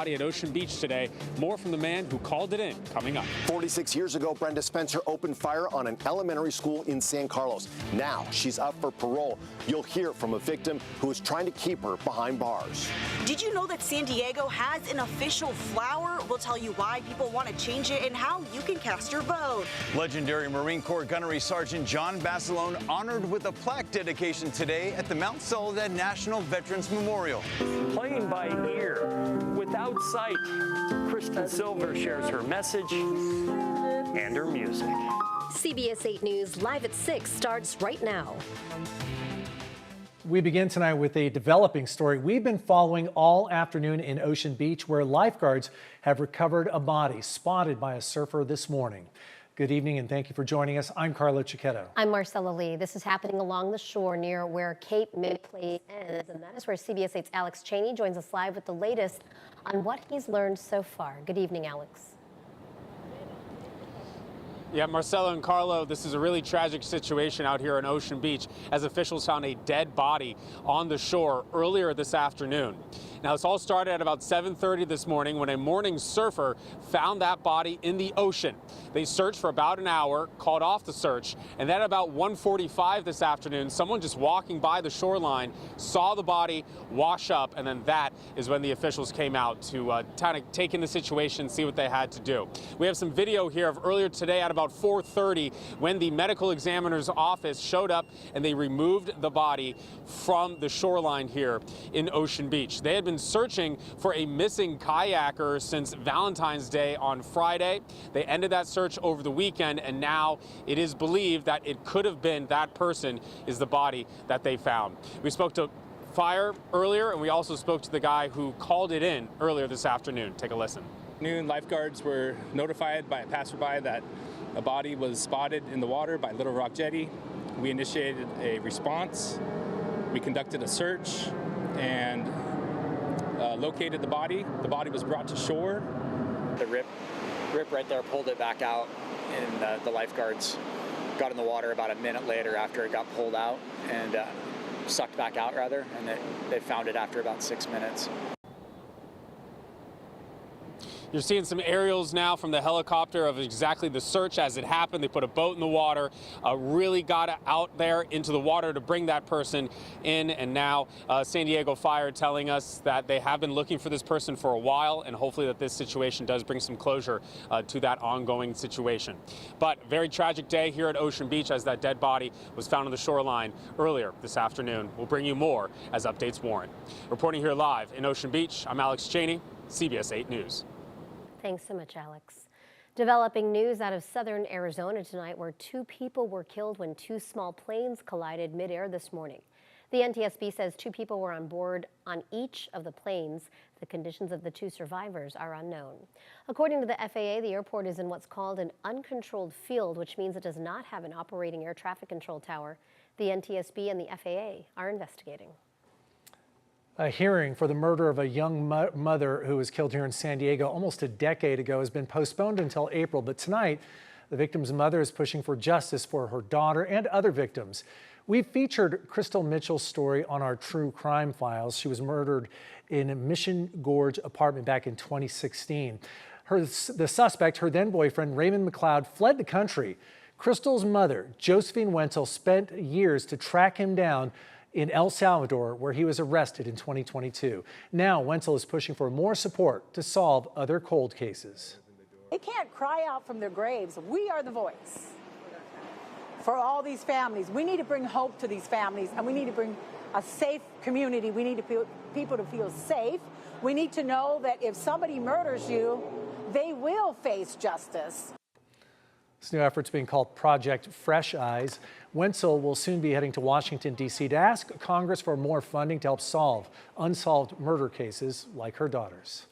At Ocean Beach today. More from the man who called it in coming up. 46 years ago, Brenda Spencer opened fire on an elementary school in San Carlos. Now she's up for parole. You'll hear from a victim who is trying to keep her behind bars. Did you know that San Diego has an official flower? We'll tell you why people want to change it and how you can cast your vote. Legendary Marine Corps Gunnery Sergeant John Basilone honored with a plaque dedication today at the Mount Soledad National Veterans Memorial. Playing by ear, without sight, Kristen Silver shares her message and her music. CBS 8 News Live at 6 starts right now. We begin tonight with a developing story we've been following all afternoon in Ocean Beach, where lifeguards have recovered a body spotted by a surfer this morning. Good evening and thank you for joining us. I'm Carlo Cicchetto. I'm Marcella Lee. This is happening along the shore near where Cape Mid Place ends, and that is where CBS 8's Alex Cheney joins us live with the latest on what he's learned so far. Good evening, Alex. Yeah, Marcelo and Carlo, this is a really tragic situation out here in Ocean Beach as officials found a dead body on the shore earlier this afternoon. Now, this all started at about 7:30 this morning when a morning surfer found that body in the ocean. They searched for about an hour, called off the search, and then about 1:45 this afternoon, someone just walking by the shoreline saw the body wash up, and then that is when the officials came out to kind of take in the situation, see what they had to do. We have some video here of earlier today at about 4:30 when the medical examiner's office showed up and they removed the body from the shoreline here in Ocean Beach. They had been searching for a missing kayaker since Valentine's Day on Friday. They ended that search over the weekend, and now it is believed that it could have been that person is the body that they found. We spoke to fire earlier, and we also spoke to the guy who called it in earlier this afternoon. Take a listen. Noon, lifeguards were notified by a passerby that a body was spotted in the water by Little Rock Jetty. We initiated a response. We conducted a search and located the body. The body was brought to shore. The rip right there pulled it back out, and the lifeguards got in the water about a minute later after it got pulled out and sucked back out rather, and they found it after about 6 minutes. You're seeing some aerials now from the helicopter of exactly the search as it happened. They put a boat in the water, really got out there into the water to bring that person in. And now San Diego Fire telling us that they have been looking for this person for a while, and hopefully that this situation does bring some closure to that ongoing situation. But very tragic day here at Ocean Beach as that dead body was found on the shoreline earlier this afternoon. We'll bring you more as updates warrant. Reporting here live in Ocean Beach, I'm Alex Cheney, CBS 8 News. Thanks so much, Alex. Developing news out of southern Arizona tonight, where 2 people were killed when 2 small planes collided midair this morning. The NTSB says 2 people were on board on each of the planes. The conditions of the 2 survivors are unknown. According to the FAA, the airport is in what's called an uncontrolled field, which means it does not have an operating air traffic control tower. The NTSB and the FAA are investigating. A hearing for the murder of a young mother who was killed here in San Diego almost a decade ago has been postponed until April. But tonight, the victim's mother is pushing for justice for her daughter and other victims. We featured Crystal Mitchell's story on our True Crime Files. She was murdered in a Mission Gorge apartment back in 2016. The suspect, her then boyfriend, Raymond McLeod, fled the country. Crystal's mother, Josephine Wenzel, spent years to track him down in El Salvador, where he was arrested in 2022. Now, Wenzel is pushing for more support to solve other cold cases. They can't cry out from their graves. We are the voice for all these families. We need to bring hope to these families, and we need to bring a safe community. We need people to feel safe. We need to know that if somebody murders you, they will face justice. This new effort's being called Project Fresh Eyes. Wenzel will soon be heading to Washington, D.C. to ask Congress for more funding to help solve unsolved murder cases like her daughter's.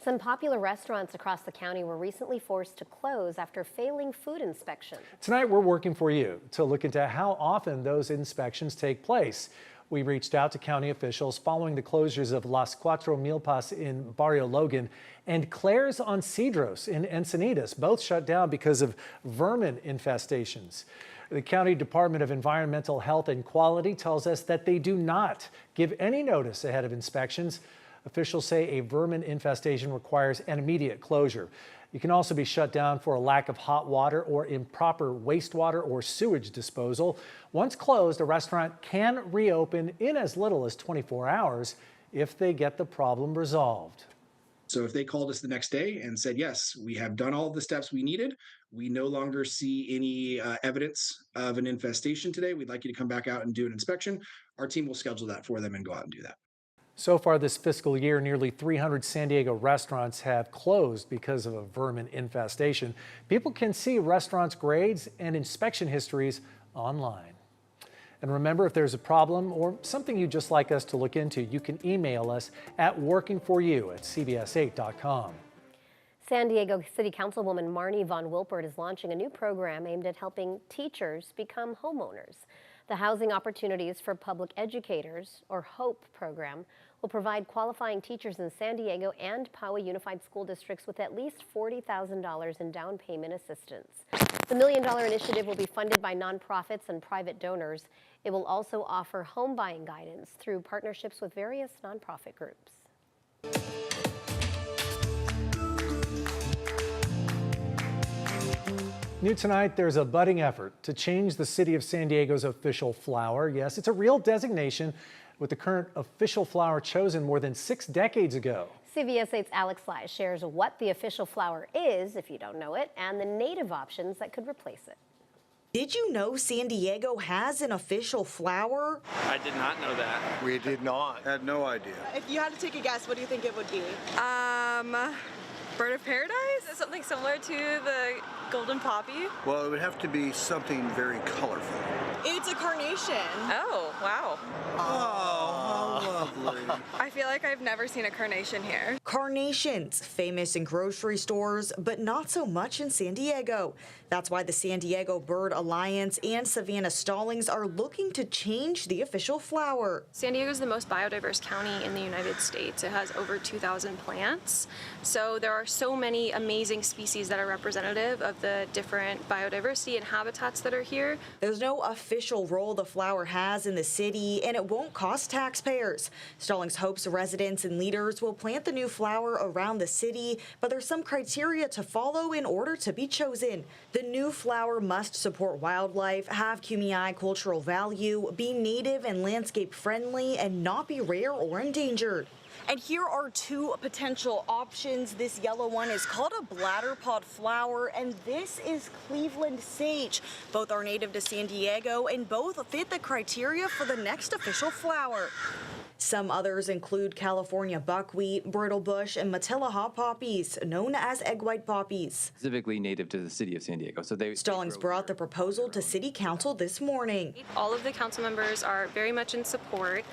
Some popular restaurants across the county were recently forced to close after failing food inspections. Tonight, we're working for you to look into how often those inspections take place. We reached out to county officials following the closures of Las Cuatro Milpas in Barrio Logan and Claire's on Cedros in Encinitas, both shut down because of vermin infestations. The County Department of Environmental Health and Quality tells us that they do not give any notice ahead of inspections. Officials say a vermin infestation requires an immediate closure. You can also be shut down for a lack of hot water or improper wastewater or sewage disposal. Once closed, a restaurant can reopen in as little as 24 hours if they get the problem resolved. So if they called us the next day and said, yes, we have done all of the steps we needed, we no longer see any evidence of an infestation today, we'd like you to come back out and do an inspection, our team will schedule that for them and go out and do that. So far this fiscal year, nearly 300 San Diego restaurants have closed because of a vermin infestation. People can see restaurants' grades and inspection histories online. And remember, if there's a problem or something you'd just like us to look into, you can email us at workingforyou@cbs8.com. San Diego City Councilwoman Marnie Von Wilpert is launching a new program aimed at helping teachers become homeowners. The Housing Opportunities for Public Educators, or HOPE program, will provide qualifying teachers in San Diego and Poway Unified School Districts with at least $40,000 in down payment assistance. The $1 million initiative will be funded by nonprofits and private donors. It will also offer home buying guidance through partnerships with various nonprofit groups. New tonight, there's a budding effort to change the city of San Diego's official flower. Yes, it's a real designation, with the current official flower chosen more than 6 decades ago. CBS 8's Alex Lai shares what the official flower is, if you don't know it, and the native options that could replace it. Did you know San Diego has an official flower? I did not know that. We did not. Had no idea. If you had to take a guess, what do you think it would be? Bird of paradise? Something similar to the golden poppy? Well, it would have to be something very colorful. It's a carnation. Oh, wow. Oh, how lovely. I feel like I've never seen a carnation here. Carnations, famous in grocery stores, but not so much in San Diego. That's why the San Diego Bird Alliance and Savannah Stallings are looking to change the official flower. San Diego is the most biodiverse county in the United States. It has over 2,000 plants. So there are so many amazing species that are representative of the different biodiversity and habitats that are here. There's no official role the flower has in the city, and it won't cost taxpayers. Stallings hopes residents and leaders will plant the new flower around the city, but there's some criteria to follow in order to be chosen. The new flower must support wildlife, have QMI cultural value, be native and landscape friendly, and not be rare or endangered. And here are two potential options. This yellow one is called a bladderpod flower, and this is Cleveland sage. Both are native to San Diego, and both fit the criteria for the next official flower. Some others include California buckwheat, brittle bush, and Matilla hot poppies, known as egg white poppies. Specifically native to the city of San Diego. So Stallings brought the proposal to City Council this morning. All of the council members are very much in support.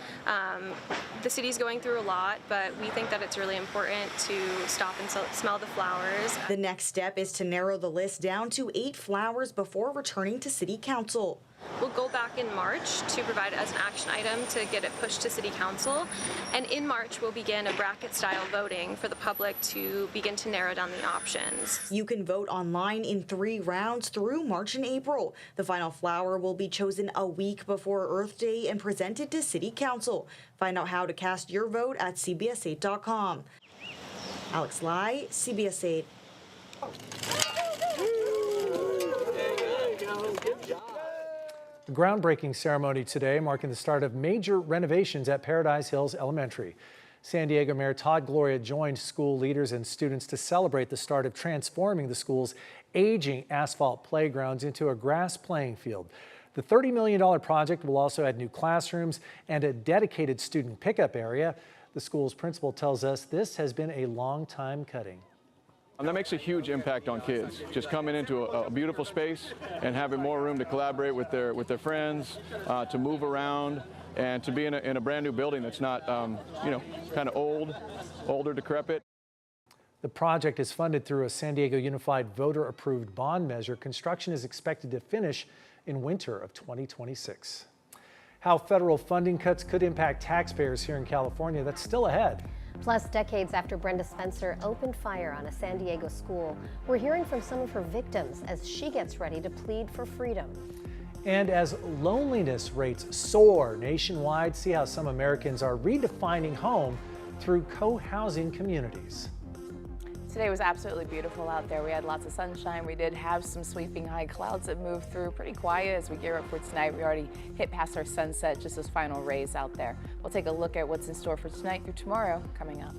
The city's going through a lot, but we think that it's really important to stop and smell the flowers. The next step is to narrow the list down to 8 flowers before returning to City Council. We'll go back in March to provide as an action item to get it pushed to City Council. And in March, we'll begin a bracket-style voting for the public to begin to narrow down the options. You can vote online in 3 rounds through March and April. The final flower will be chosen a week before Earth Day and presented to City Council. Find out how to cast your vote at CBS8.com. Alex Lai, CBS 8. A groundbreaking ceremony today marking the start of major renovations at Paradise Hills Elementary. San Diego Mayor Todd Gloria joined school leaders and students to celebrate the start of transforming the school's aging asphalt playgrounds into a grass playing field. The $30 million project will also add new classrooms and a dedicated student pickup area. The school's principal tells us this has been a long time coming. And that makes a huge impact on kids, just coming into a beautiful space and having more room to collaborate with their friends, to move around, and to be in a brand new building that's not, kind of older, decrepit. The project is funded through a San Diego Unified voter-approved bond measure. Construction is expected to finish in winter of 2026. How federal funding cuts could impact taxpayers here in California, that's still ahead. Plus, decades after Brenda Spencer opened fire on a San Diego school, we're hearing from some of her victims as she gets ready to plead for freedom. And as loneliness rates soar nationwide, see how some Americans are redefining home through co-housing communities. Today was absolutely beautiful out there. We had lots of sunshine. We did have some sweeping high clouds that moved through pretty quiet as we gear up for tonight. We already hit past our sunset, just those final rays out there. We'll take a look at what's in store for tonight through tomorrow coming up.